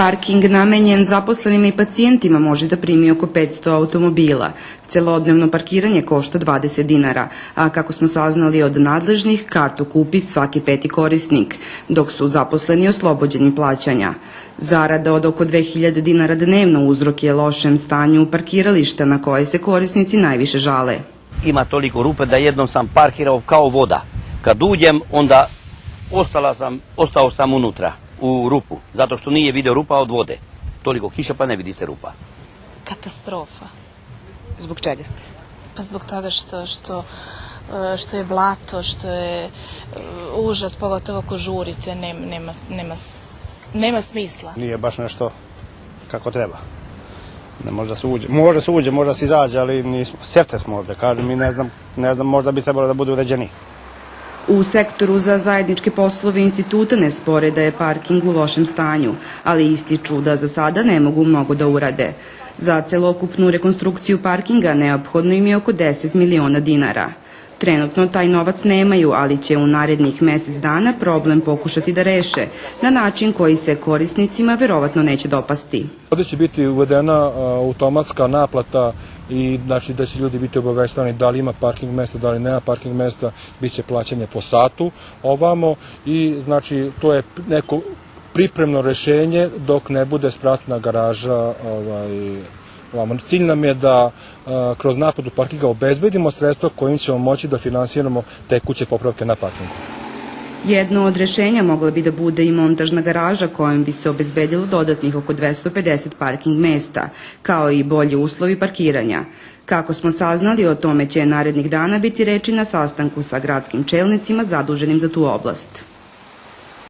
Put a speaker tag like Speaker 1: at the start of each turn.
Speaker 1: Parking namenjen zaposlenima i pacijentima može da primi oko 500 automobila. Celodnevno parkiranje košta 20 dinara, a kako smo saznali od nadležnih, kartu kupi svaki 5. korisnik, dok su zaposleni oslobođeni plaćanja. Zarada od oko 2000 dinara dnevno uzrok je lošem stanju parkirališta na koje se korisnici najviše žale.
Speaker 2: Ima toliko rupe da jednom sam parkirao kao voda. Kad uđem, onda ostao sam unutra, u rupu, zato što nije video rupa od vode. Toliko kiša pa ne vidi se rupa.
Speaker 3: Katastrofa.
Speaker 4: Zbog čega?
Speaker 3: Pa zbog toga što je blato, što je užas, pogotovo ako žurite, nema smisla.
Speaker 5: Nije baš nešto kako treba. Ne može da se uđe. Može se uđe, može da se izađe, ali srce smo ovde, kažem, i ne znam, možda bi trebalo da bude uređeni.
Speaker 1: U sektoru za zajedničke poslove instituta ne spore da je parking u lošem stanju, ali ističu da za sada ne mogu mnogo da urade. Za celokupnu rekonstrukciju parkinga neophodno im je oko 10 miliona dinara. Trenutno taj novac nemaju, ali će u narednih mesec dana problem pokušati da reše, na način koji se korisnicima verovatno neće dopasti.
Speaker 6: Ovdje će biti uvedena automatska naplata i znači da će ljudi biti obavešteni da li ima parking mesta, da li nema parking mesta, bit će plaćanje po satu ovamo i znači to je neko pripremno rešenje dok ne bude spratna garaža ovamo. Cilj nam je da kroz naplatu parkinga obezbedimo sredstva kojim ćemo moći da finansiramo tekuće popravke na parkingu.
Speaker 1: Jedno od rešenja mogla bi da bude i montažna garaža kojom bi se obezbedilo dodatnih oko 250 parking mesta, kao i bolji uslovi parkiranja. Kako smo saznali, o tome će narednih dana biti reči na sastanku sa gradskim čelnicima zaduženim za tu oblast.